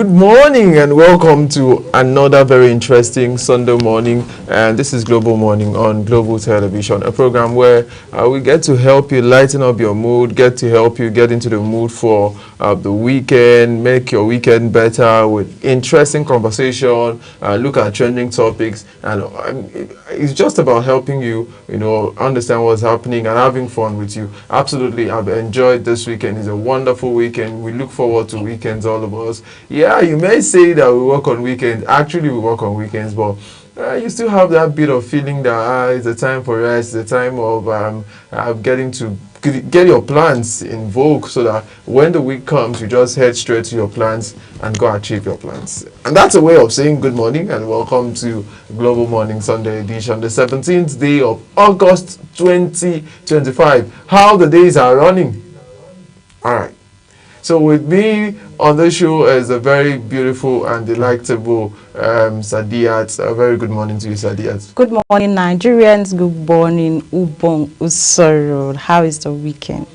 Good morning and welcome to another very interesting Sunday morning. And this is Global Morning on Global Television, a program where we get to help you lighten up your mood, get to help you get into the mood for the weekend, make your weekend better with interesting conversation, look at trending topics, and it's just about helping you, understand what's happening and having fun with you. Absolutely, I've enjoyed this weekend. It's a wonderful weekend. We look forward to weekends, all of us. Yeah, you may say that we work on weekends. Actually, we work on weekends, but you still have that bit of feeling that it's a time for rest, it's a time of getting to get your plans in vogue so that when the week comes, you just head straight to your plans and go achieve your plans. And that's a way of saying good morning and welcome to Global Morning Sunday edition, the 17th day of August 2025. How the days are running. All right. So with me on the show is a very beautiful and delectable Sadiat. A very good morning to you, Sadiat. Good morning, Nigerians. Good morning, Ubong Usoro. How is the weekend?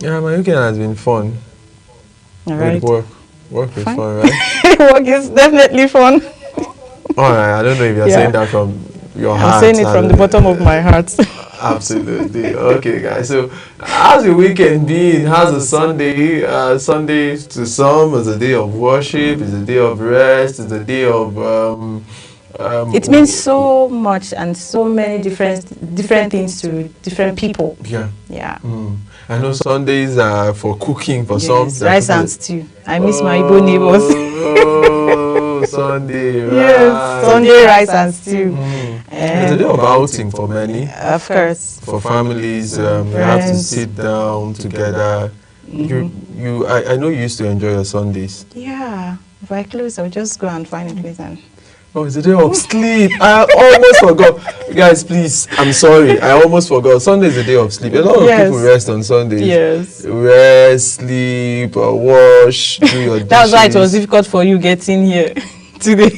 Yeah, my weekend has been fun. All right. Work is fun, right? Work is definitely fun. All right. I don't know if you're saying that from your heart. I'm saying it from the bottom of my heart. Absolutely. Okay, guys. So, how's the weekend been? How's the Sunday? Sunday to some is a day of worship, it's a day of rest, it's a day of. It means so much and so many different things to different people. Yeah. Yeah. I know Sundays are for cooking for some. Rice and stew. I miss my Igbo neighbors. Oh, Sunday, right. Yes, Sunday rice and stew. It's a day of outing for many. Of course. For families, you have to sit down together. I know you used to enjoy your Sundays. Yeah. If I close, I'll just go and find a place and. Oh, it's a day of sleep. I almost forgot. Guys, please, I'm sorry. I almost forgot. Sunday is a day of sleep. A lot of people rest on Sundays. Yes. Rest, sleep, wash, do your dishes. That's why it was difficult for you getting here today.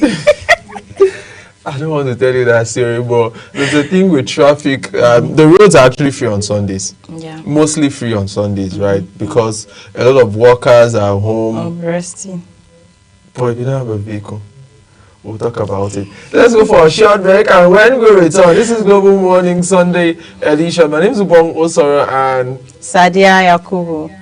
I don't want to tell you that story, but there's a thing with traffic. The roads are actually free on Sundays. Yeah. Mostly free on Sundays, right? Because a lot of workers are home. Resting. But you don't have a vehicle. We'll talk about it. Let's go for a short break, and when we return, this is Global Morning Sunday edition. My name is Ubong Osoro and Sadia Yakubu.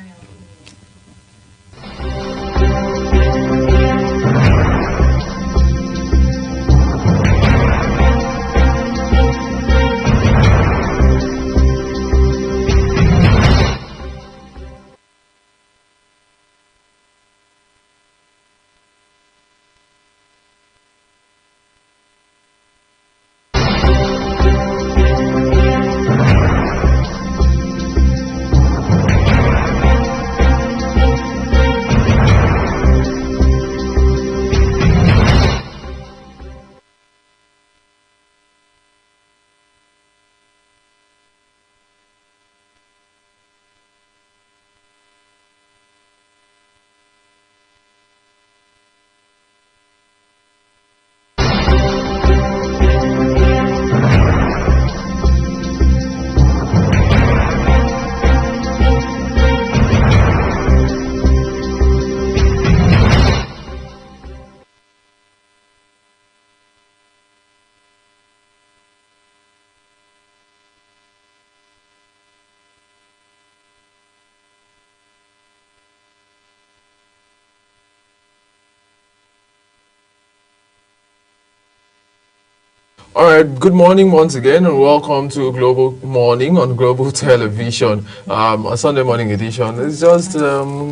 all right, good morning once again and welcome to Global Morning on Global Television. A Sunday morning edition. It's just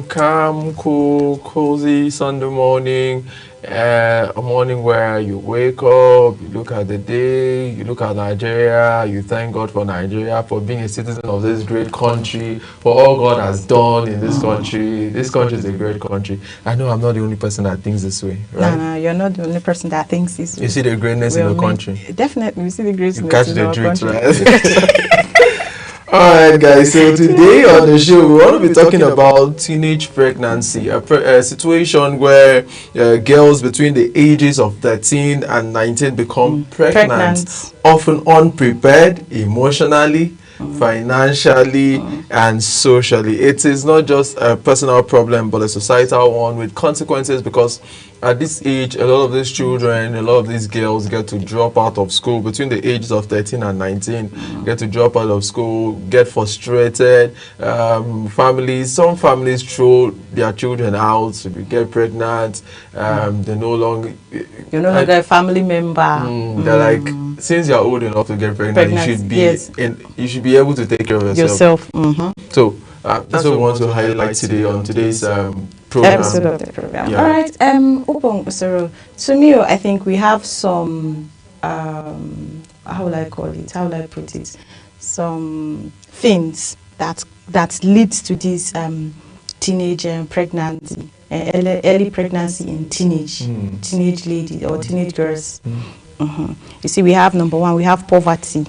calm, cool, cozy Sunday morning. A morning where you wake up, you look at the day, you look at Nigeria, you thank God for Nigeria, for being a citizen of this great country, for all God has done in this country. This country is a great country. I know I'm not the only person that thinks this way, right? No, you're not the only person that thinks this way. You see the greatness in the country. Definitely, we see the greatness you catch in the our drift, country. right? Alright guys, so today on the show we want to be talking about teenage pregnancy, a situation where girls between the ages of 13 and 19 become pregnant, often unprepared emotionally, financially and socially. It is not just a personal problem but a societal one with consequences, because at this age, a lot of these children, a lot of these girls get to drop out of school between the ages of 13 and 19, get to drop out of school, get frustrated. Some families throw their children out, so they get pregnant, they no longer... You're no longer a family member. They're like, since you're old enough to get pregnant, you should be able to take care of yourself. So that's what we want to highlight today on today's program. Episode of the program. Yeah. All right, Upong Usoro, to me, I think we have some, how will I call it? How will I put it? Some things that leads to this teenage pregnancy, early pregnancy in teenage ladies or teenage girls. You see, we have number one, we have poverty.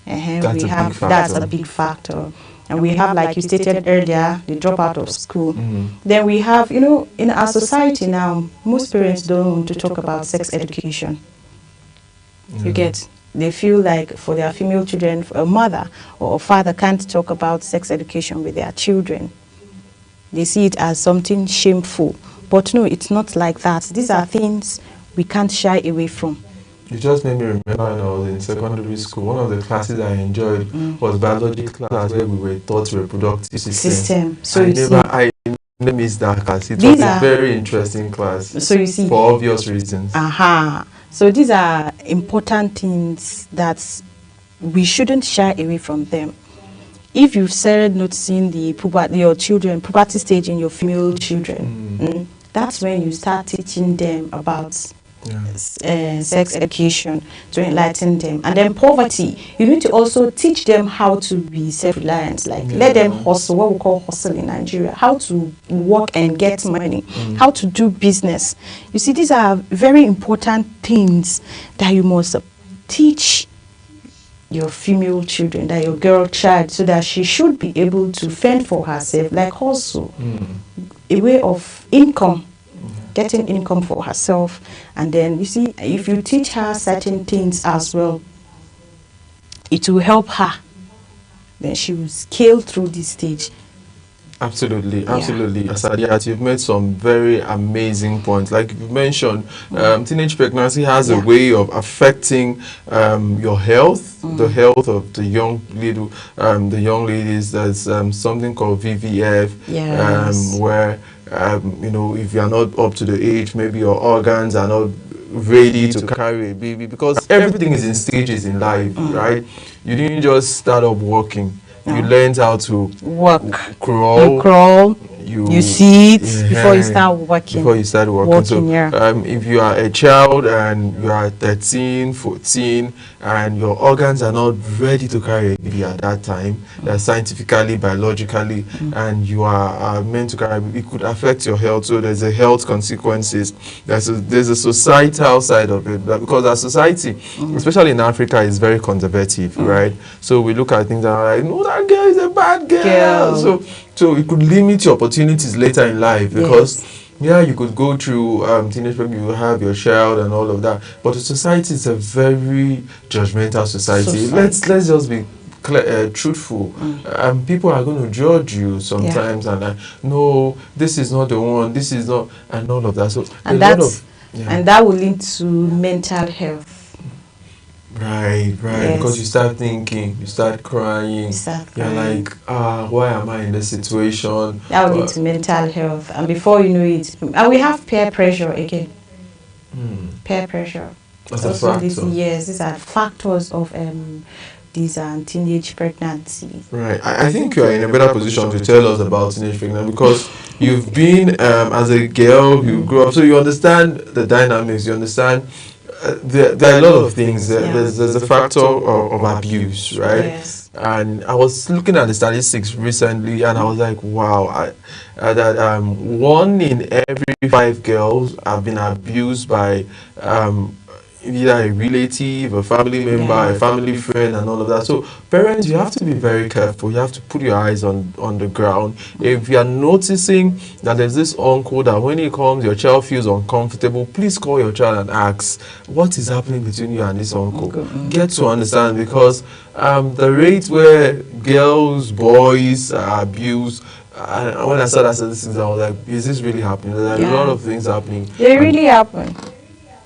That's a big factor. And we have, like you stated earlier, the drop out of school. Then we have, in our society now, most parents don't want to talk about sex education. You get, they feel like for their female children, a mother or a father can't talk about sex education with their children. They see it as something shameful. But no, it's not like that. These are things we can't shy away from. You just made me remember when I was in secondary school, one of the classes I enjoyed was biology class, where we were taught reproductive system. So I never missed that class. It was a very interesting class. So you see, for obvious reasons. So these are important things that we shouldn't shy away from them. If you've started noticing your children, puberty stage in your female children, that's when you start teaching them about sex education to enlighten them. And then poverty, you need to also teach them how to be self-reliant, like let them hustle, what we call hustle in Nigeria, how to work and get money, how to do business. You see, these are very important things that you must teach your female children, that your girl child, so that she should be able to fend for herself, like also a way of income, getting income for herself. And then you see, if you teach her certain things as well, it will help her. Then she will scale through this stage. Absolutely. Asadiat, you've made some very amazing points. Like you mentioned, teenage pregnancy has a way of affecting your health, the health of the young ladies. There's something called VVF, where if you are not up to the age, maybe your organs are not ready to carry a baby, because everything is in stages in life, right? You didn't just start up walking. You learned how to walk, crawl, you sit before you start working. If you are a child and you are 13, 14, and your organs are not ready to carry a baby at that time, scientifically, biologically, and you are meant to carry a baby, it could affect your health. So there's a health consequences. There's a societal side of it, because our society, especially in Africa, is very conservative, right? So we look at things and are like, no, that girl is a bad girl. So it could limit your opportunities later in life, because you could go through teenage pregnancy, you have your child and all of that. But the society is a very judgmental society. Let's just be truthful. People are going to judge you sometimes, and no, this is not the one, this is not, and all of that. So and that will lead to mental health. Right, because you start thinking, you start crying, you're like, why am I in this situation? That will lead to mental health, and before you know it, and we have peer pressure again. Peer pressure. That's also a factor. These are factors of these teenage pregnancy. Right, I think you're in a better position to tell us about teenage pregnancy, because you've been, as a girl, you grew up, so you understand the dynamics, you understand. There are a lot of things. There's a factor of abuse, right? Yes. And I was looking at the statistics recently, and I was like, wow, that 1 in every 5 girls have been abused by either a relative, a family member, a family friend, and all of that. So parents, you have to be very careful. You have to put your eyes on the ground. If you are noticing that there's this uncle that when he comes, your child feels uncomfortable, please call your child and ask, what is happening between you and this uncle? Get to understand, because the rate where girls, boys are abused And when I saw that statistics, I was like, is this really happening? There's a lot of things happening. They really happen.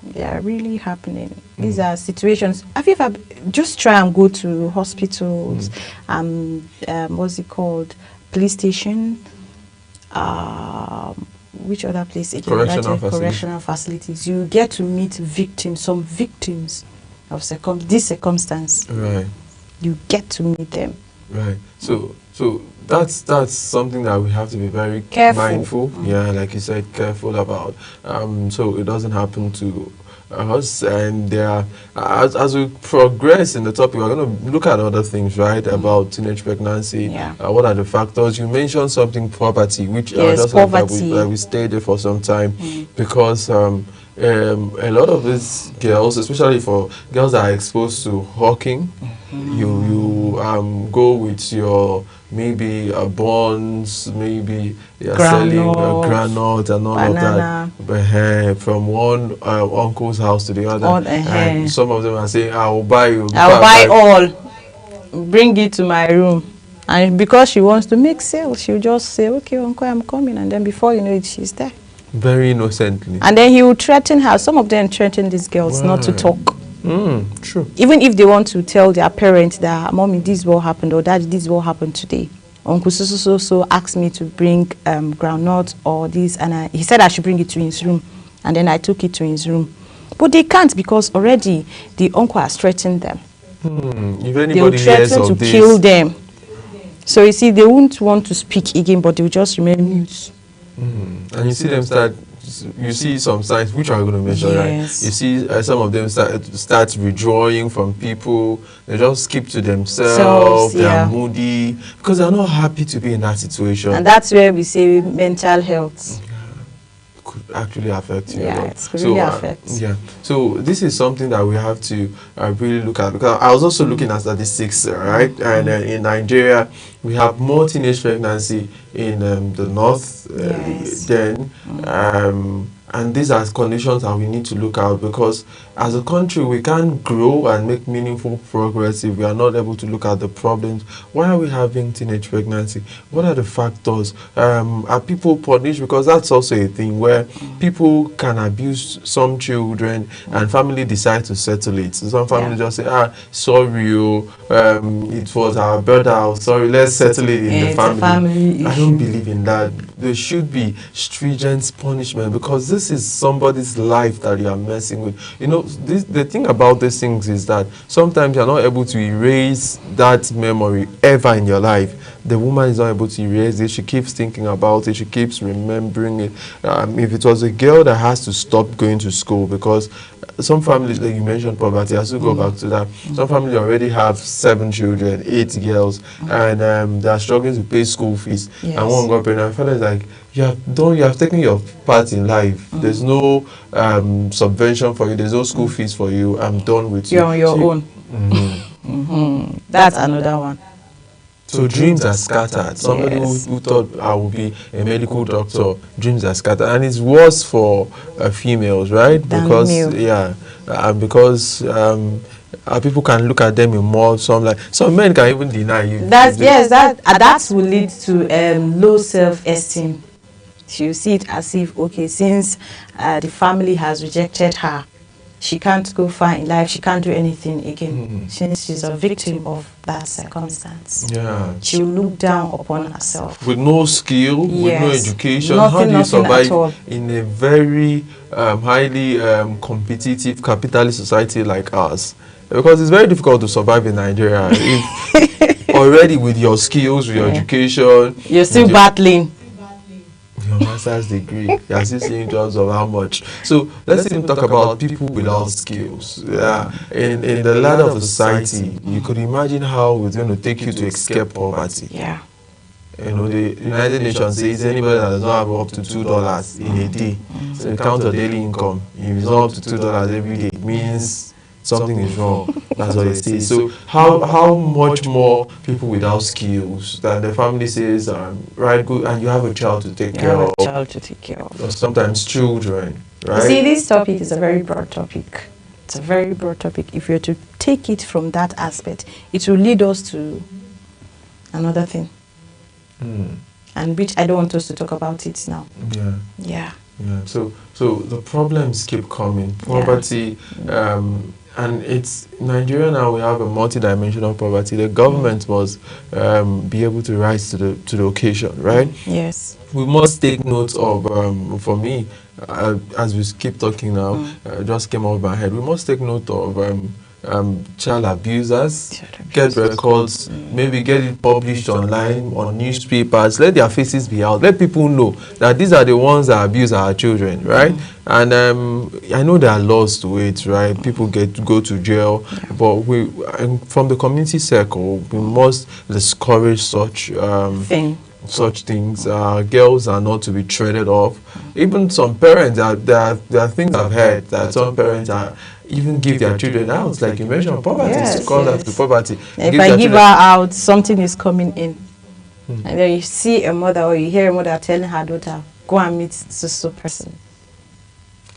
They are really happening. These are situations. Have you ever just try and go to hospitals, what's it called, police station, which other place again? Correctional facilities. You get to meet victims, some victims of this circumstance. Right. You get to meet them. Right. So that's something that we have to be very Careful. mindful. Yeah, like you said, careful about. So it doesn't happen to us. And there, as we progress in the topic, we're going to look at other things, right? About teenage pregnancy. Yeah. What are the factors? You mentioned something, poverty, which Yes, just poverty. like we stayed there for some time because. A lot of these girls, especially for girls that are exposed to hawking, you go with your maybe buns, maybe you're selling granite and all banana. of that from one uncle's house to the other. And some of them are saying, I will buy you. I'll buy all. Bring it to my room. And because she wants to make sales, she'll just say, okay, uncle, I'm coming. And then before you know it, she's there. Very innocently. And then he will threaten her. Some of them threaten these girls not to talk. True. Even if they want to tell their parents that, mommy, this is what happened, or daddy, this is what happened today. Uncle so asked me to bring groundnut or this, and he said I should bring it to his room. And then I took it to his room. But they can't because already the uncle has threatened them. If anybody they will threaten to kill them. So you see, they won't want to speak again, but they will just remain mute. And you see them start, you see some signs, which I'm going to mention, right? You see some of them start withdrawing from people. They just keep to themselves. They're moody because they're not happy to be in that situation. And that's where we say mental health could actually affect you. Yeah, it's really affects. Yeah. So this is something that we have to really look at, because I was also looking at statistics, right? And in Nigeria, we have more teenage pregnancy in the north and these are conditions that we need to look at, because as a country we can't grow and make meaningful progress if we are not able to look at the problems. Why are we having teenage pregnancy? What are the factors? Are people punished? Because that's also a thing where people can abuse some children and family decide to settle it. So some families just say, sorry, it was our brother, sorry, let's settle it in the family. I don't believe in that. There should be stringent punishment, because this is somebody's life that you are messing with. You know, the thing about these things is that sometimes you're not able to erase that memory ever in your life. The woman is not able to erase it. She keeps thinking about it. She keeps remembering it. If it was a girl that has to stop going to school, because some families, like you mentioned poverty, I still go back to that. Some families already have 7 children, 8 girls, and they are struggling to pay school fees. And one got pregnant. My father is like, you have taken your part in life. There's no subvention for you. There's no school fees for you. I'm done with you. You're on your own. That's another one. So dreams are scattered. Somebody who thought I would be a medical doctor, dreams are scattered, and it's worse for females, right? Because because people can look at them in more. Some men can even deny you. That will lead to low self-esteem. You see it as if, okay, since the family has rejected her, she can't go far in life, she can't do anything again, since she's a victim of that circumstance. She'll look down upon herself. With no skill, with no education, how do you survive in a very highly competitive capitalist society like ours? Because it's very difficult to survive in Nigeria. If already with your skills, with your education, you're still battling. Your master's degree, you're still seeing jobs of how much. So let's even talk about people without skills. In the ladder of society, you could imagine how it's going to take you to escape poverty. You know, the United Nations says anybody that does not have up to $2 in a day, so you count your daily income. If it's not up to $2 every day, it means something is wrong. That's what it says. So how much more people without skills that the family says, right, good, and you have a child to take care of. Or sometimes children, right? You see, this topic is a very broad topic. It's a very broad topic. If you're to take it from that aspect, it will lead us to another thing. and which I don't want us to talk about it now. Yeah. Yeah. Yeah. So the problems keep coming. Poverty, and it's Nigeria now. We have a multi-dimensional poverty. The government must be able to rise to the occasion, right? Yes. We must take note of, for me, as we keep talking now, just came off my head. We must take note of child abusers, get records, maybe get it published online on newspapers. Let their faces be out. Let people know that these are the ones that abuse our children, right? And I know there are laws to it, right? People get to go to jail, but from the community circle, we must discourage such such things. Girls are not to be treated off. Even some parents, there are things I've heard that some parents are even give their children out, like you mentioned, poverty, to call that to poverty. If I give her out, something is coming in. And then you see a mother or you hear a mother telling her daughter, go and meet this person.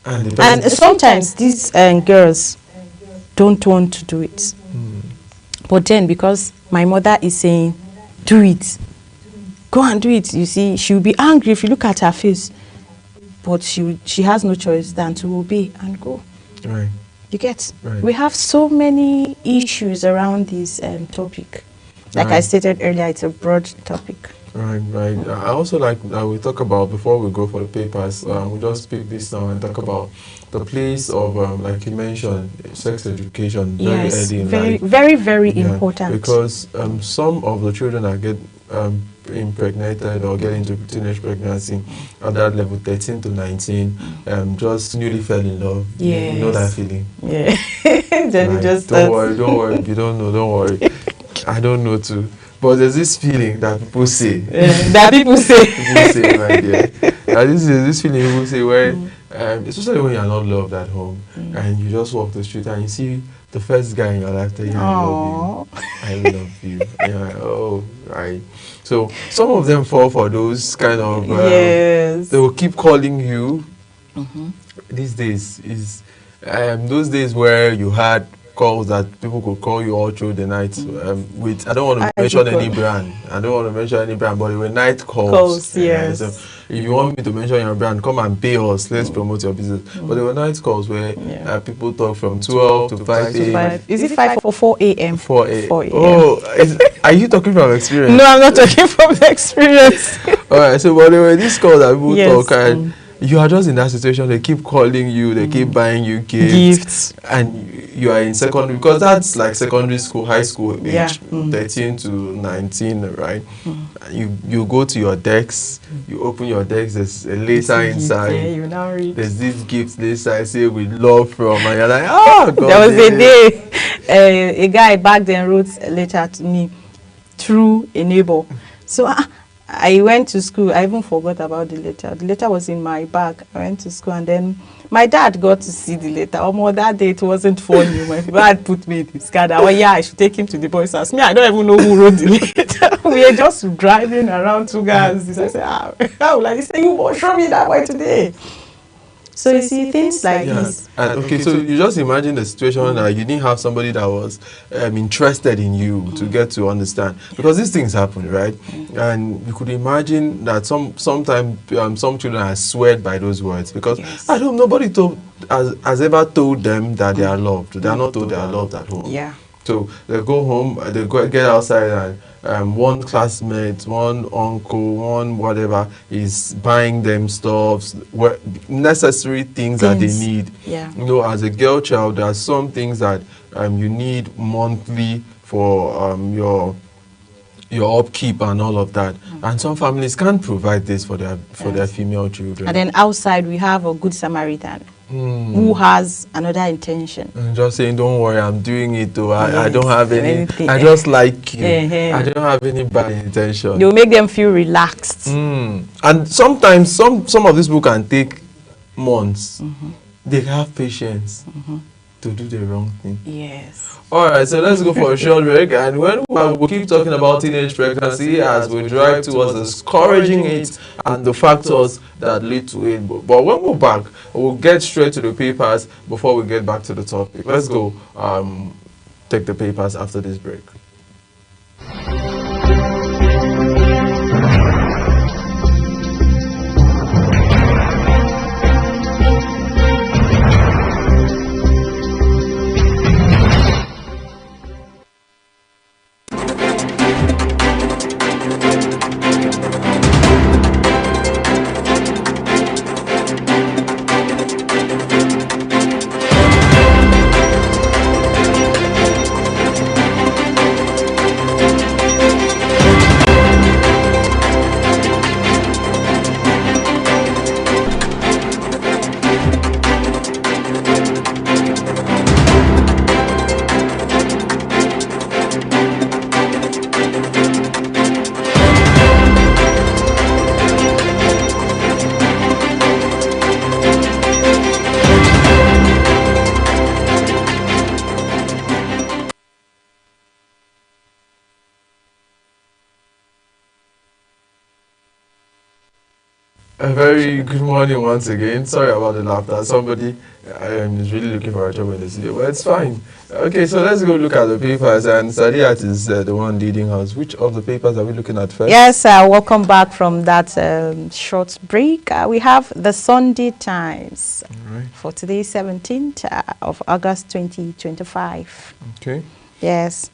And sometimes these girls don't want to do it. But then because my mother is saying, do it, go and do it, you see, she'll be angry if you look at her face. But she has no choice than to obey and go. Right. You get? Right. We have so many issues around this topic. Like I stated earlier, it's a broad topic. Right. I also like that we talk about, before we go for the papers, we just speak this now and talk about the place of, like you mentioned, sex education very early in life. Very important. Because some of the children that get impregnated or get into teenage pregnancy at that level, 13 to 19, just newly fell in love. Yes. You know that feeling? Yeah. Like, don't worry. If you don't know, don't worry. I don't know too. But there's this feeling that people say. People say, my dear. This is this feeling people say where, especially when you're not loved at home, and you just walk the street and you see the first guy in your life that I love you. And you're like, oh, right. So some of them fall for those kind of, they will keep calling you. These days is those days where you had calls that people could call you all through the night with, I don't want to mention any brand. I don't want to mention any brand, but they were night calls. Yes. So if you want me to mention your brand, come and pay us. Let's promote your business. But there were night calls where people talk from 12 to 5 a.m. Is it 5 or 4 a.m.? 4 a.m. Oh, are you talking from experience? No, I'm not talking from experience. All right. So, but there were these calls that people talk, and you are just in that situation. They keep calling you. They keep buying you gifts. And you are in secondary, because that's like secondary school, high school age, 13 to 19, right? You go to your decks, you open your decks, there's a letter inside. Yeah, you now read. There's this gift inside, say with love from, and you're like, oh, God. There was a day, a guy back then wrote a letter to me through a neighbor. So I went to school. I even forgot about the letter. The letter was in my bag. I went to school, and then my dad got to see the letter. That day it wasn't funny. My dad put me in his car. Oh yeah, I should take him to the boys' house. Me, I don't even know who wrote the letter. We were just driving around two guys. I said, how will I say, you won't show me that way today? So you see things like this. Okay, so you just imagine the situation that you didn't have somebody that was interested in you to get to understand, because these things happen, right? And you could imagine that sometimes some children are swayed by those words, because nobody has ever told them that they are loved. They are not told they are loved at home. Yeah. So they go home, they get outside, and one classmate, one uncle, one whatever is buying them stuff, necessary things that they need. Yeah. You know, as a girl child, there are some things that you need monthly for your upkeep and all of that. And some families can't provide this for their female children. And then outside we have a good Samaritan who has another intention. And just saying, don't worry, I'm doing it though. I don't have anything. I just like you. I don't have any bad intention. You'll make them feel relaxed. And sometimes some of these people can take months. They have patience to do the wrong thing. Yes. All right, so let's go for a short break, and when we'll keep talking about teenage pregnancy as we drive towards discouraging it and the factors that lead to it. But when we're back, we'll get straight to the papers before we get back to the topic. Let's go take the papers after this break. A very good morning once again. Sorry about the laughter. Somebody is really looking for a job in the studio, but it's fine. Okay, so let's go look at the papers. And Sadiat is the one leading us. Which of the papers are we looking at first? Yes, welcome back from that short break. We have the Sunday Times for today, 17th of August 2025. Okay. Yes.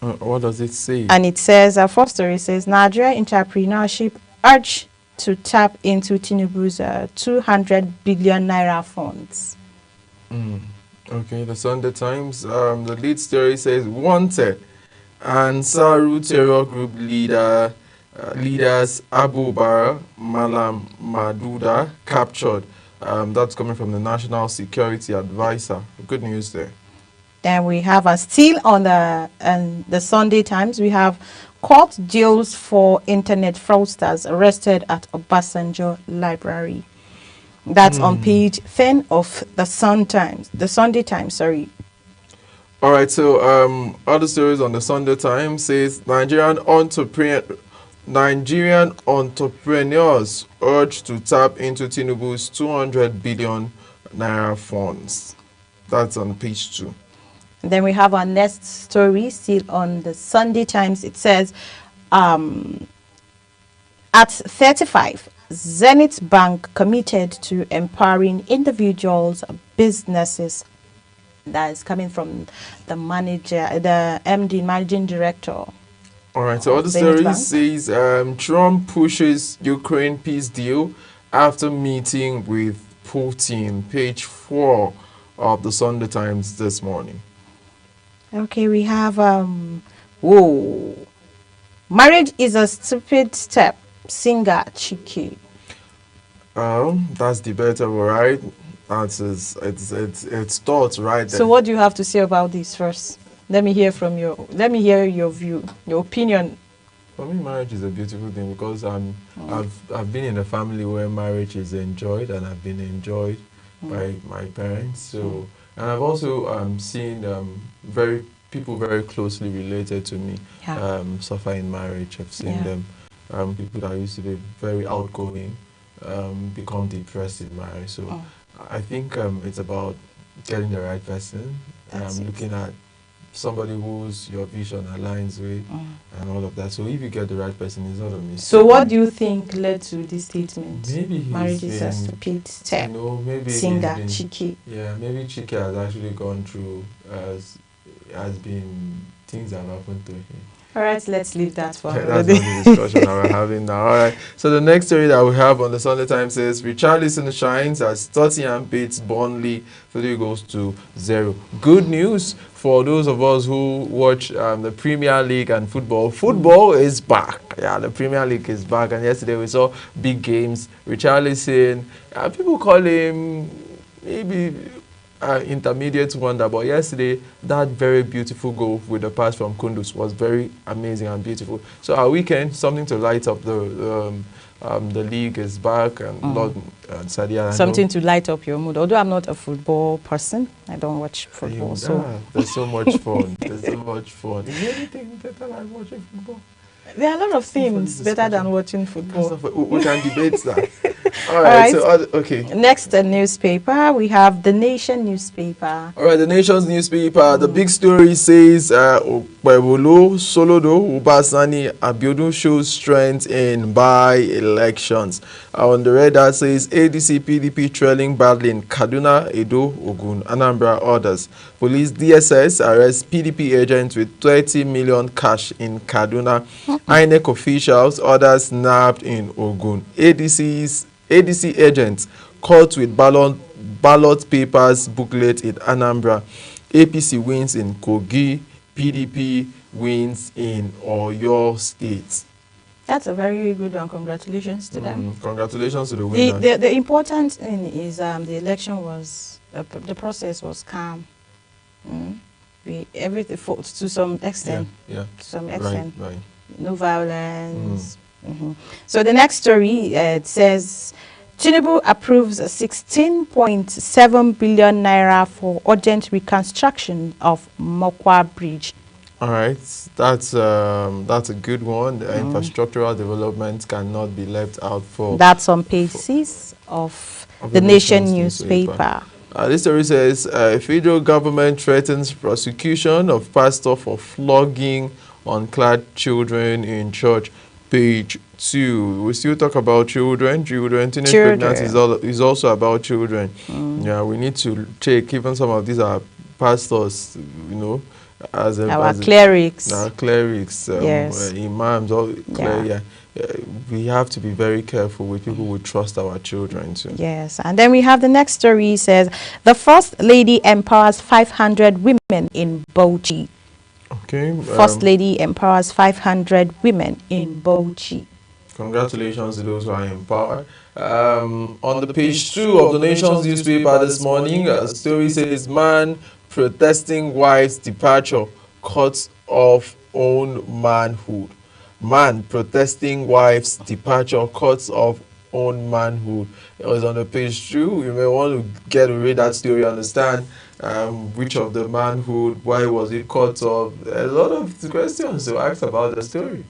What does it say? And it says, our first story says, Nigeria entrepreneurship urge to tap into Tinubu's 200 billion naira funds. Okay, the Sunday Times, the lead story says, wanted, and Saru terror group leaders Abu Bara, Malam Maduda captured. That's coming from the National Security Advisor. Good news there. Then we have, still on the Sunday Times, we have court deals for internet fraudsters arrested at Obasanjo Library. That's on page 10 of the Sunday Times, sorry. All right, so other stories on the Sunday Times says Nigerian entrepreneurs urge to tap into Tinubu's 200 billion naira funds. That's on page 2. Then we have our next story still on the Sunday Times. It says, at 35, Zenith Bank committed to empowering individuals, businesses. That is coming from the manager, the MD, managing director. All right, so other story says Trump pushes Ukraine peace deal after meeting with Putin. Page 4 of the Sunday Times this morning. Okay, we have marriage is a stupid step. Singer Chike. That's debatable, right? It's thoughts, right? So what do you have to say about this first? Let me hear your view, your opinion. For me, marriage is a beautiful thing because I've been in a family where marriage is enjoyed and I've been enjoyed by my parents. So and I've also seen people very closely related to me suffer in marriage. I've seen them. People that used to be very outgoing become depressed in marriage. So I think it's about getting the right person, looking at somebody whose your vision aligns with and all of that. So if you get the right person, it's not a mistake. So what do you think led to this statement? Maybe marriage is a stupid step. Maybe Singer Chike. Yeah, maybe Chike has actually gone through has been things that have happened to him. All right, let's leave that for that's not the discussion that we're having now. All right. So the next story that we have on the Sunday Times says Richarlison shines as Tottenham beats Burnley 3-0. Good news for those of us who watch the Premier League and football. Football is back. Yeah, the Premier League is back. And yesterday we saw big games. Richarlison, people call him maybe intermediate wonder, but yesterday that very beautiful goal with the pass from Kundus was very amazing and beautiful. So our weekend, something to light up the league is back, and Lord Sadia. Something to light up your mood. Although I'm not a football person, I don't watch football. There's so much fun. There's so much fun. Is there anything better than watching football? There are a lot of things better than watching football. We can debate that. All right. So, okay. Next newspaper, we have The Nation newspaper. All right, The Nation's newspaper. The big story says Okpebholo, Solodo, Ubasani, Abiodun shows strength in by-elections. On the radar says ADC, PDP trailing badly in Kaduna, Edo, Ogun, Anambra, others. Police DSS arrests PDP agents with 30 million cash in Kaduna. INEC officials, others snapped in Ogun. ADC agents caught with ballot papers booklet in Anambra. APC wins in Kogi. PDP wins in Oyo State. That's a very good one. Congratulations to them. Congratulations to the winner. The important thing is the election was, the process was calm. Everything to some extent. Yeah. To some extent. Right. No violence. So the next story it says Tinubu approves 16.7 billion naira for urgent reconstruction of Mokwa Bridge. All right, that's a good one. The infrastructural development cannot be left out That's on page 6 of the Nation newspaper. This story says, federal government threatens prosecution of pastor for flogging unclad children in church. Page 2. We still talk about children. Teenage pregnancy is also about children. Yeah, we need to check. Even some of these are pastors, you know, our clerics. Our clerics, yes. Imams, we have to be very careful with people who trust our children too. Yes, and then we have the next story. Says the First Lady empowers 500 women in Bauchi. Okay. First Lady empowers 500 women in Bauchi. Congratulations to those who are empowered. On the page 2 of the Nation's newspaper this morning, a story says, man protesting wife's departure cuts off own manhood. Man protesting wife's departure cuts off own manhood. It was on the page 2. You may want to get to read that story, understand which of the manhood, why was it cut off. A lot of questions to ask about the story.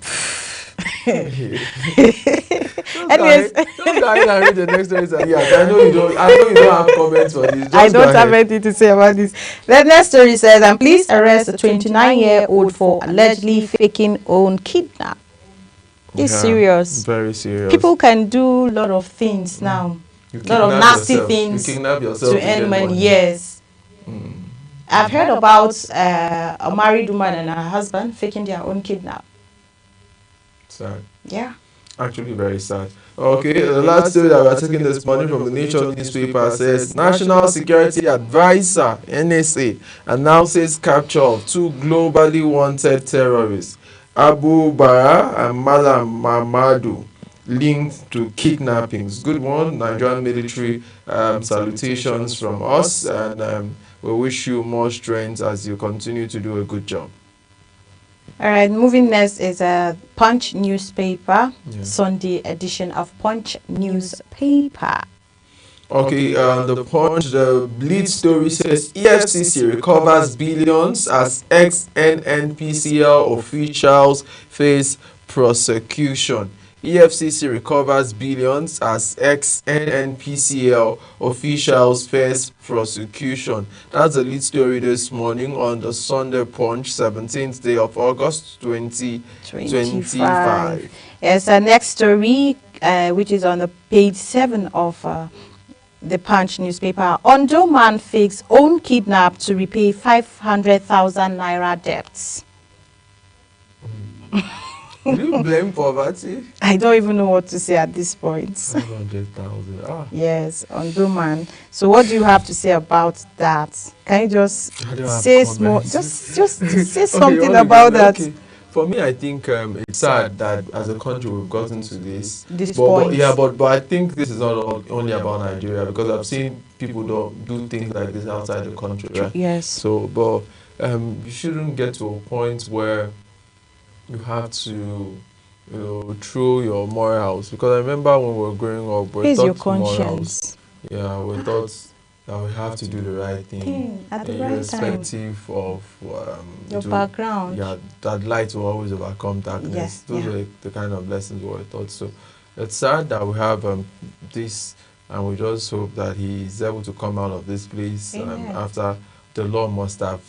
Anyways, don't go ahead and read the next story. Yeah, I know you don't have comments for this. I don't have anything to say about this. The next story says, and police arrest a 29-year-old for allegedly faking own kidnap. It's serious. Very serious. People can do a lot of things now. A lot of nasty things you kidnap yourself to earn money. Yes. I've heard about a married woman and her husband faking their own kidnap. Sad. Yeah. Actually very sad. Okay, the last story that we are taking this morning from the Nation newspaper says, National Security Advisor, NSA, announces capture of 2 globally wanted terrorists, Abu Bara and Malam Mamadu, linked to kidnappings. Good one, Nigerian military salutations from us, and we wish you more strength as you continue to do a good job. All right, moving next is a Punch newspaper, Sunday edition of Punch newspaper. Okay, the Punch, the lead story says EFCC recovers billions as ex-NNPCL officials face prosecution. EFCC recovers billions as ex-NNPCL officials face prosecution. That's the lead story this morning on the Sunday Punch, 17th day of August 2025. Yes, the next story, which is on the page 7 of the Punch newspaper. Ondo man fakes own kidnap to repay 500,000 naira debts. Do you blame poverty? I don't even know what to say at this point. 500,000. Yes, Ondo man. So what do you have to say about that? Can you just say small, just say something about that? Okay. For me, I think it's sad that as a country we've gotten to this point. But I think this is not only about Nigeria, because I've seen people do things like this outside the country, right? Yes. So, but you shouldn't get to a point where you have to, throw your morals. Because I remember when we were growing up, we thought your conscience. Morals. Yeah, we thought that we have to do the right thing at the right time, irrespective of your background. Yeah, that light will always overcome darkness. Those were the kind of lessons we were taught. So it's sad that we have this, and we just hope that he is able to come out of this place after the law must have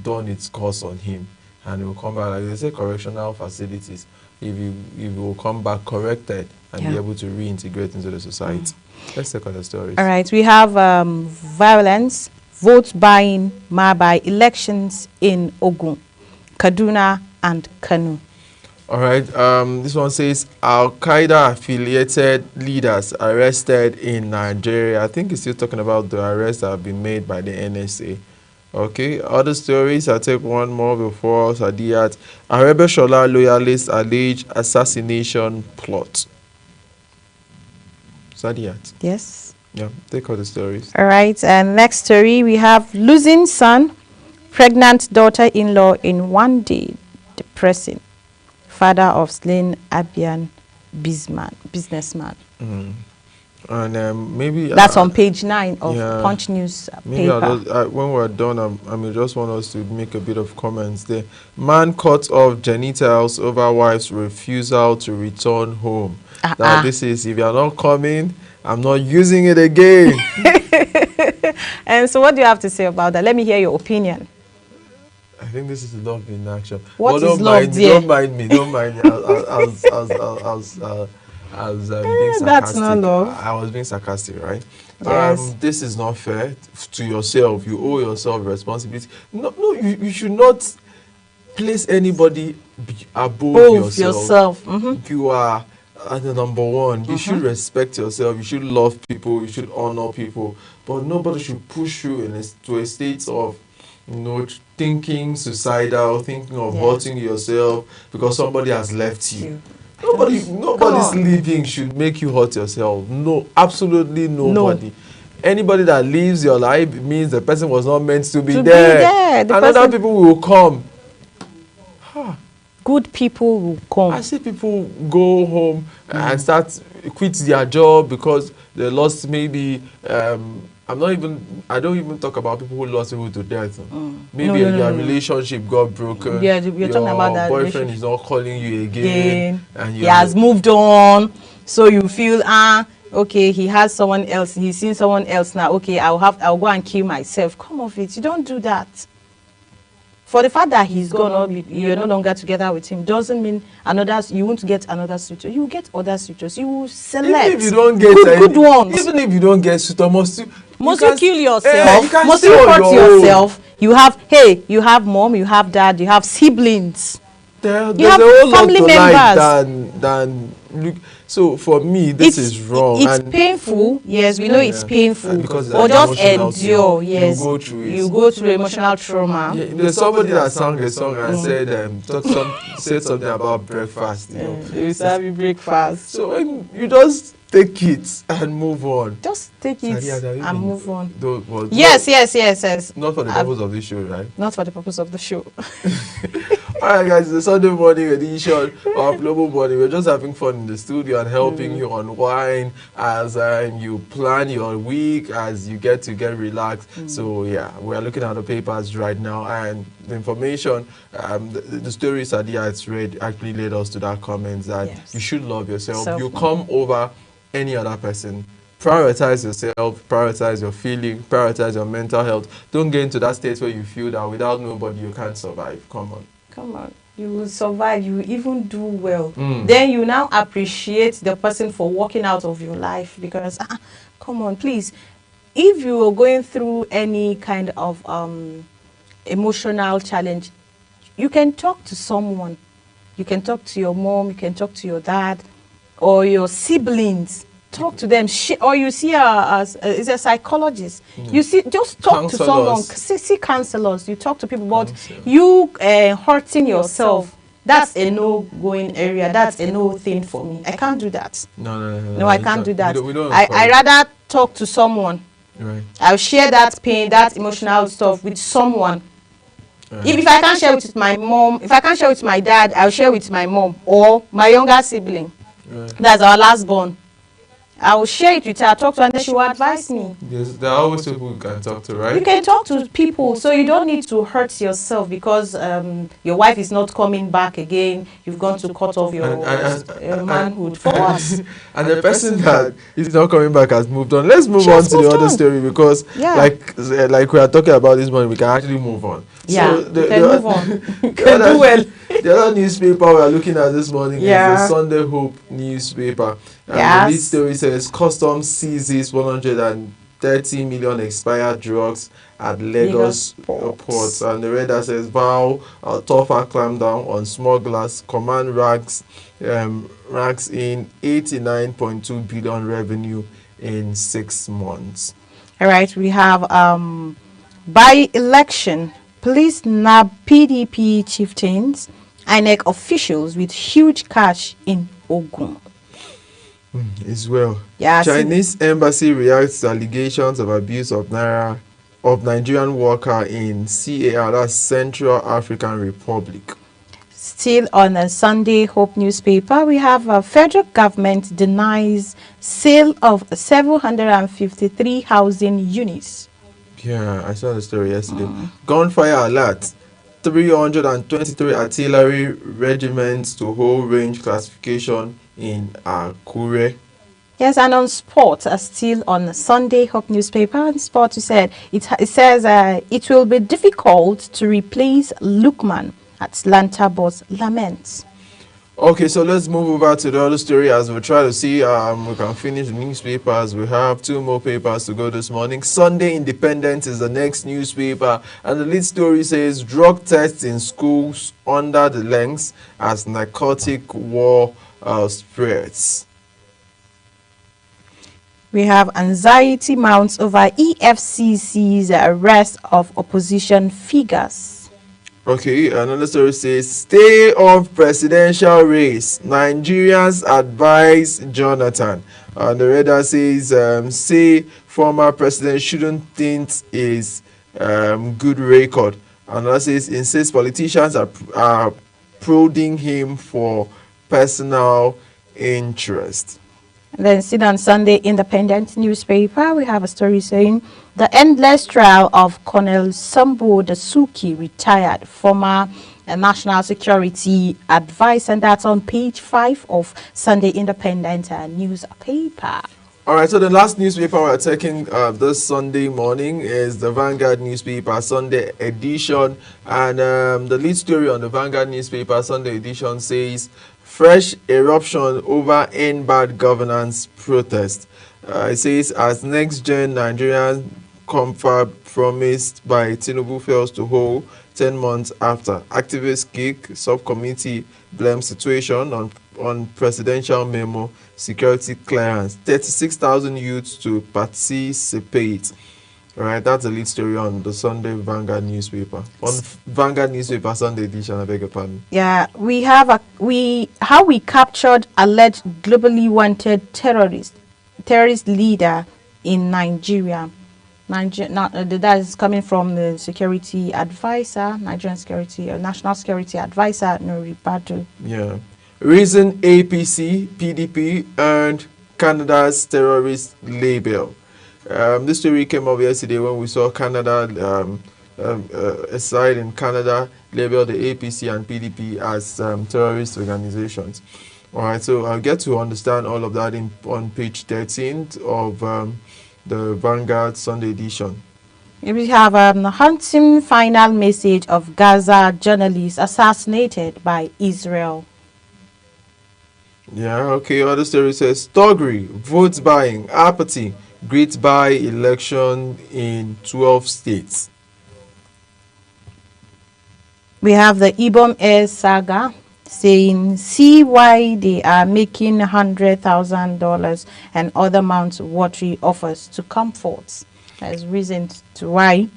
done its course on him. And he will come back, like they say, correctional facilities. If he will come back corrected and be able to reintegrate into the society. Let's take other stories. All right, we have violence, vote buying, by elections in Ogun, Kaduna, and Kano. All right, this one says Al-Qaeda affiliated leaders arrested in Nigeria. I think it's still talking about the arrests that have been made by the NSA. Okay, other stories, I'll take one more before Sadiat. Arebeshola loyalists alleged assassination plot. Sadiat. Yes. Yeah, take all the stories. All right, and next story, we have losing son, pregnant daughter-in-law in one day, depressing. Father of slain Abian businessman. And maybe That's on page 9 of yeah, Punch News maybe paper. when we're done, I may just want us to make a bit of comments there. Man cut off genitals over wife's refusal to return home. Now this is, if you're not coming, I'm not using it again. And so what do you have to say about that? Let me hear your opinion. I think this is love in action. What But is love, dear? Don't mind me. Don't mind me. I was being sarcastic. That's not love. I was being sarcastic, right? Yes. This is not fair to yourself. You owe yourself responsibility. No, you should not place anybody above yourself. Mm-hmm. You are the number one. You should respect yourself. You should love people. You should honor people. But nobody should push you to a state of, thinking suicidal, thinking of hurting yourself because somebody has left you. Nobody's leaving should make you hurt yourself. No, absolutely nobody. No. Anybody that leaves your life means the person was not meant to be there. And other people will come. Good people will come. I see people go home and quit their job because they lost maybe I don't even talk about people who lost people to death. Maybe your relationship got broken. Yeah, you're talking about that. Your boyfriend is not calling you again. And he has moved on. So you feel, okay, he has someone else. He's seen someone else now. Okay, I'll go and kill myself. Come off it. You don't do that. For the fact that he's gone, you're no longer together with him, doesn't mean you won't get another suitor. You will get other suitors. You will select even if you don't get good ones. Even if you don't get suitor, must you kill yourself? Must you hurt yourself? You have mom, you have dad, you have siblings. There's you have a whole family lot to members. than look. So for me, this is wrong. It's painful. Yes, we know it's painful. But just endure. Yes, you go through emotional trauma. Yeah, there's somebody that sang a song and said something about breakfast. You serve you breakfast. So you just take it and move on. Just take it and move on. Yes. Not for the purpose of this show, right? Not for the purpose of the show. Alright guys, it's the Sunday morning edition of Global Morning. We're just having fun in the studio and helping you unwind as you plan your week, as you get relaxed. So yeah, we're looking at the papers right now, and the information, the story Sadia has read actually led us to that comment that you should love yourself. You come over any other person. Prioritize yourself, prioritize your feeling, prioritize your mental health. Don't get into that state where you feel that without nobody you can't survive. Come on, you will survive. You will even do well. Then you now appreciate the person for walking out of your life, because come on, please, if you are going through any kind of emotional challenge, you can talk to someone. You can talk to your mom, you can talk to your dad or your siblings. Talk to them, or you see is a psychologist. You see, just talk to someone. See counselors. You talk to people, but you hurting yourself, that's a no-going area. That's a no thing for me. I can't do that. No, I can't do that. I rather talk to someone. Right. I'll share that pain, that emotional stuff with someone. Right. If I can't share it with my mom, if I can't share it with my dad, I'll share it with my mom or my younger sibling. Right. That's our last born. I will share it with her, talk to her, and then she will advise me. Yes, there are always people you can talk to, right? You can talk to people, so you don't need to hurt yourself because your wife is not coming back again. You've gone to cut off your manhood for us. And the person that is not coming back has moved on. Let's move on to the other story, because like we are talking about this morning, we can actually move on. Yeah, so you can move on. You can do well. The other newspaper we are looking at this morning is the Sunday Hope newspaper. And the lead story says Customs seizes 130 million expired drugs at Lagos ports. And the reader says vow tougher clampdown on smugglers. Command racks in 89.2 billion revenue in 6 months. All right, we have by election, police nab PDP chieftains, INEC officials with huge cash in Ogun. As well. Yeah, Chinese embassy reacts to allegations of abuse of Nigerian worker in CAR, that's Central African Republic. Still on a Sunday Hope newspaper, we have a federal government denies sale of 753 housing units. Yeah, I saw the story yesterday. Gunfire alert. 323 artillery regiments to whole range classification in Akure. Yes, and on sport, still on Sunday Hope newspaper, on sport, it says it will be difficult to replace Lukman. Atlanta boss laments. Okay, so let's move over to the other story as we try to see we can finish the newspapers. We have two more papers to go this morning. Sunday Independent is the next newspaper, and the lead story says drug tests in schools under the lens as narcotic war spreads. We have anxiety mounts over EFCC's arrest of opposition figures. Okay, another story says stay off presidential race. Nigerians advise Jonathan. And the reader says say former president shouldn't think is good record. Another says insists politicians are prodding him for personal interest. Then still on Sunday Independent newspaper, we have a story saying the endless trial of Colonel Sambo Dasuki, retired former national security advisor, and that's on page 5 of Sunday Independent newspaper. All right, so the last newspaper we're taking this Sunday morning is the Vanguard newspaper Sunday edition, and the lead story on the Vanguard newspaper Sunday edition says fresh eruption over end bad governance protest. It says as next gen Nigerian confab promised by Tinubu fails to hold 10 months after. Activists kick subcommittee blame situation on presidential memo security clearance. 36,000 youths to participate. All right, that's the lead story on the Sunday Vanguard newspaper. On Vanguard newspaper Sunday edition, I beg your pardon. Yeah, we have how we captured alleged globally wanted terrorist leader in Nigeria. That is coming from the security advisor, Nigerian security national security advisor Nuri Badu. Yeah, reason APC PDP earned Canada's terrorist label. This story came up yesterday when we saw Canada, a side in Canada label the APC and PDP as terrorist organizations. All right, so I'll get to understand all of that on page 13 of the Vanguard Sunday edition. We have a haunting final message of Gaza journalist assassinated by Israel. Yeah, okay, other story says Togri, vote buying, apathy, great by election in 12 states. We have the Ibom Air saga saying, see why they are making $100,000 and other amounts watery offers to comforts. There's reason to why.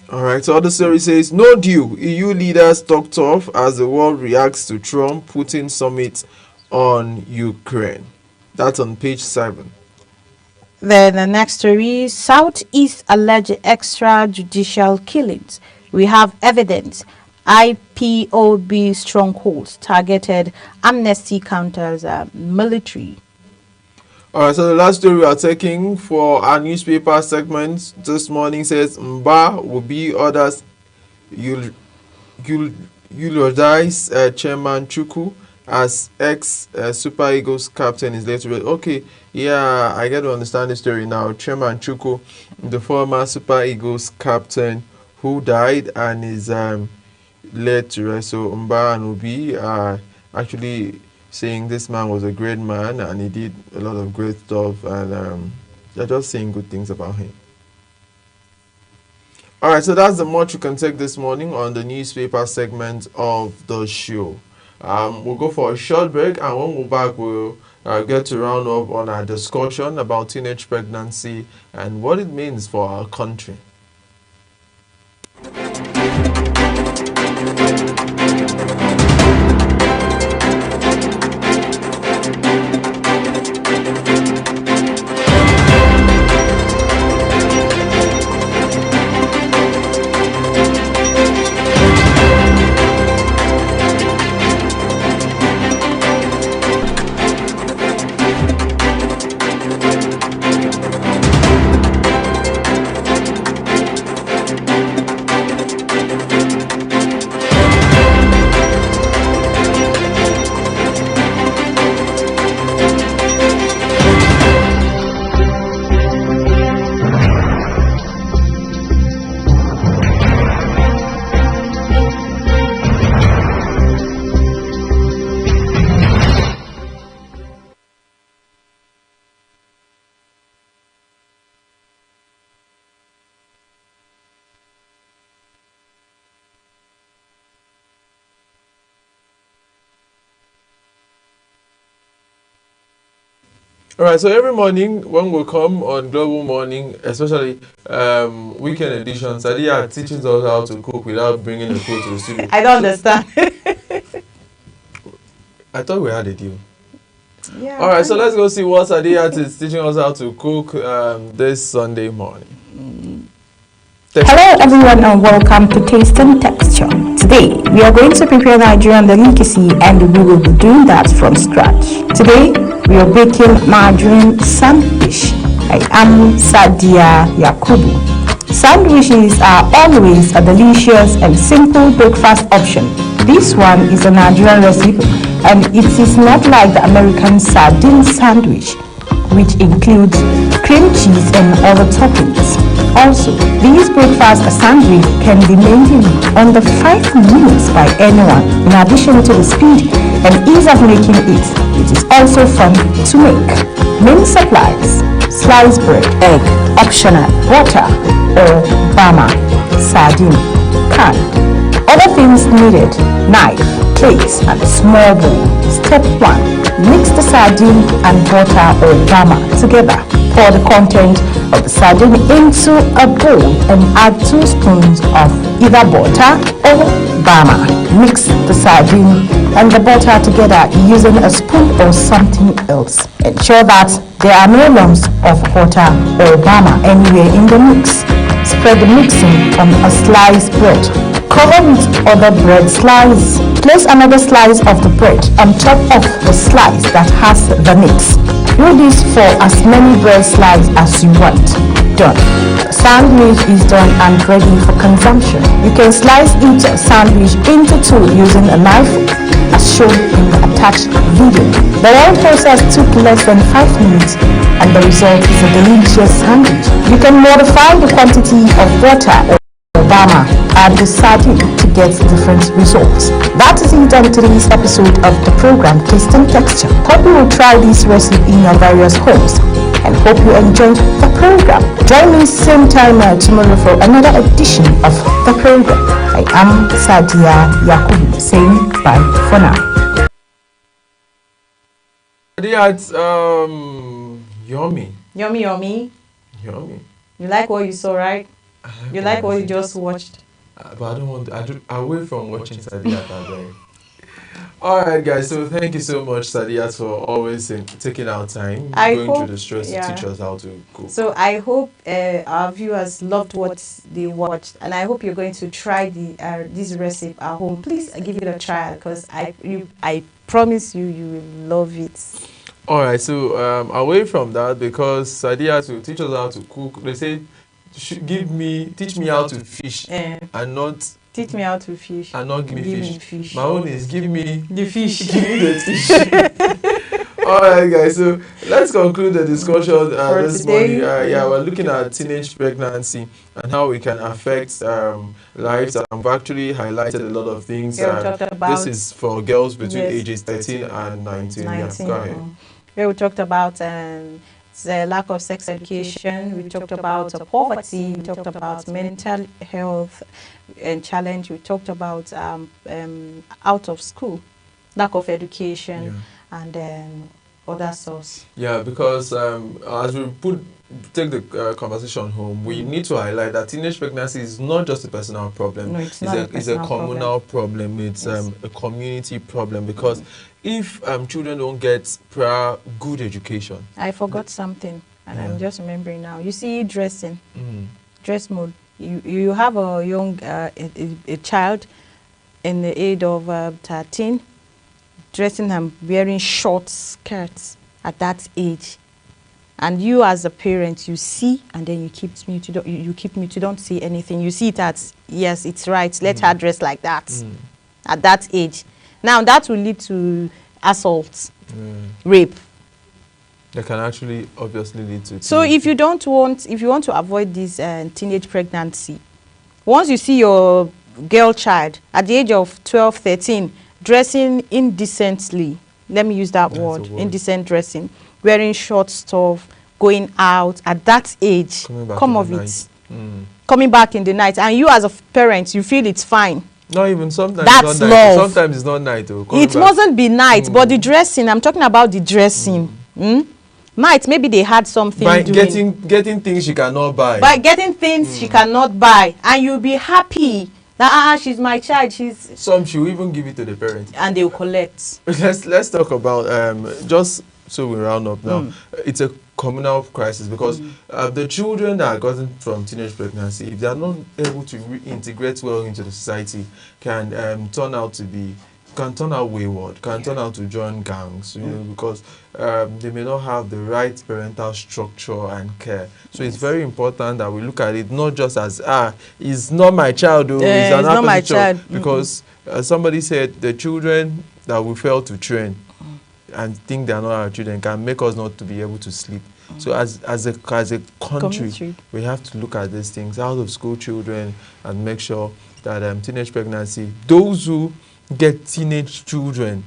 All right, so other story says, no deal. EU leaders talk tough as the world reacts to Trump Putin summit on Ukraine. That's on page 7. Then the next story, Southeast alleged extrajudicial killings. We have evidence. IPOB strongholds targeted Amnesty counters military. All right, so the last story we are taking for our newspaper segment this morning says Mba will be others eulogize Chairman Chukwu as ex Super Eagles captain is later. Okay, yeah, I get to understand the story now. Chairman Chukwu, the former Super Eagles captain who died and is led to rest. So Mba and Obi are actually saying this man was a great man and he did a lot of great stuff, and they're just saying good things about him. All right, so that's the much you can take this morning on the newspaper segment of the show. We'll go for a short break, and when we're back, we'll get to round up on our discussion about teenage pregnancy and what it means for our country. All right, so every morning when we come on Global Morning, especially weekend edition, Sadia teaches us how to cook without bringing a food to the studio. I don't understand. I thought we had a deal. Yeah. All right, so let's go see what Sadia is teaching us how to cook this Sunday morning. Hello everyone and welcome to Taste and Texture. Today we are going to prepare Nigerian delicacy and we will be doing that from scratch. Today we are baking margarine sandwich. I am Sadia Yakubu. Sandwiches are always a delicious and simple breakfast option. This one is a Nigerian recipe and it is not like the American sardine sandwich, which includes cream cheese and other toppings. Also, this breakfast sandwich can be maintained under 5 minutes by anyone. In addition to the speed and ease of making it, it is also fun to make. Main supplies: sliced bread, egg, optional, butter or bama, sardine, can. Other things needed: knife, plates and small bowl. Step 1. Mix the sardine and butter or bama together. Pour the content of the sardine into a bowl and add 2 spoons of either butter or bama. Mix the sardine and the butter together using a spoon or something else. Ensure that there are no lumps of butter or bama anywhere in the mix. Spread the mixing on a sliced bread. Cover with other bread slices. Place another slice of the bread on top of the slice that has the mix. Do this for as many bread slices as you want. Done. The sandwich is done and ready for consumption. You can slice each sandwich into 2 using a knife as shown in the attached video. The whole process took less than 5 minutes and the result is a delicious sandwich. You can modify the quantity of butter or bama and the sardine to get different results. That is it on today's episode of the program Taste and Texture. Hope you will try this recipe in your various homes and hope you enjoyed the program. Join me same time tomorrow for another edition of the program. I am Sadia Yakubu saying bye for now. Sadia, it's yummy. Yummy, yummy. Yummy. You like what you saw, right? You like what you just watched? But I don't want. Away from watching Sadia that way. All right, guys. So thank you so much, Sadia, for always taking our time, going through the stress to teach us how to cook. So I hope our viewers loved what they watched, and I hope you're going to try this recipe at home. Please give it a try because I promise you will love it. All right. So away from that, because Sadia to teach us how to cook, they say, teach me how to fish and not teach me how to fish and not give me fish. My own is give me the fish. Give me the fish. All right, guys. So let's conclude the discussion this morning. We're looking at teenage pregnancy and how it can affect lives. I've actually highlighted a lot of things. This is for girls between ages 13 and 19. Yeah, go ahead. We talked about the lack of sex education, we talked about poverty, we talked about mental health and challenge, we talked about out of school, lack of education, and other source. Yeah, because as we take the conversation home, we need to highlight that teenage pregnancy is not just a personal problem. No, it's a communal problem. It's a community problem because if children don't get prior good education. I forgot something and I'm just remembering now. You see dressing, dress mode. You have a young a child in the age of 13 dressing and wearing short skirts at that age. And you as a parent, you see, and then you keep mute. You keep mute. You don't see anything. You see it as, yes, it's right. Let her dress like that at that age. Now that will lead to assault, rape. That can actually obviously lead to. So if you want to avoid this teenage pregnancy, once you see your girl child at the age of 12, 13, dressing indecently, let me use that word, indecent dressing, wearing short stuff, going out at that age, coming back in the night, and you as a parent, you feel it's fine. Not even sometimes. That's love. Sometimes it's not night. It mustn't be night, but the dressing, I'm talking about the dressing. maybe they had something By doing. getting things she cannot buy. By getting things she cannot buy, and you'll be happy that she's my child, Some she will even give it to the parents. and they'll collect. Let's talk about just so we round up now. It's a communal crisis because the children that are gotten from teenage pregnancy, if they are not able to reintegrate well into the society, can turn out wayward, can turn out to join gangs, because they may not have the right parental structure and care. So it's very important that we look at it not just as it's not my child, it's not my child. because somebody said the children that we fail to train and think they are not our children can make us not to be able to sleep. So as a country, we have to look at these things, out of school children, and make sure that teenage pregnancy, those who get teenage children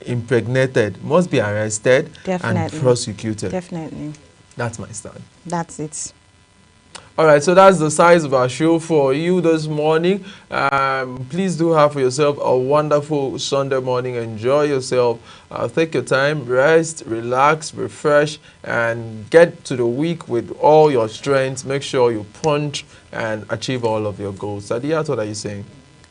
impregnated must be arrested and prosecuted. Definitely. That's my stand. That's it. All right, so that's the size of our show for you this morning. Please do have for yourself a wonderful Sunday morning. Enjoy yourself. Take your time, rest, relax, refresh, and get to the week with all your strength. Make sure you punch and achieve all of your goals. Sadiya, what are you saying?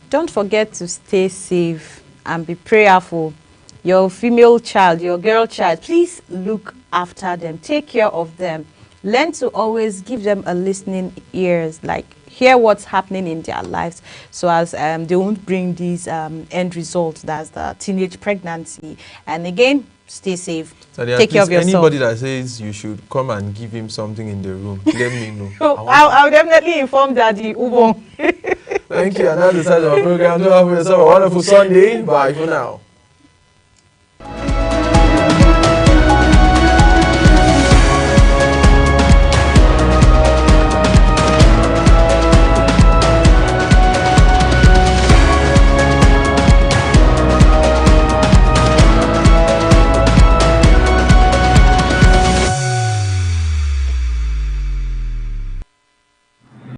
Don't forget to stay safe and be prayerful. Your female child, your girl child, please look after them. Take care of them. Learn to always give them a listening ears, like hear what's happening in their lives, so as they won't bring these end results, that's the teenage pregnancy. And again, stay safe. Sadiya, take care of yourself. Anybody that says you should come and give him something in the room, let me know. I'll definitely inform Daddy Ubon. Thank you, and that's the side of our program. Do have yourself a wonderful Sunday. Bye for now.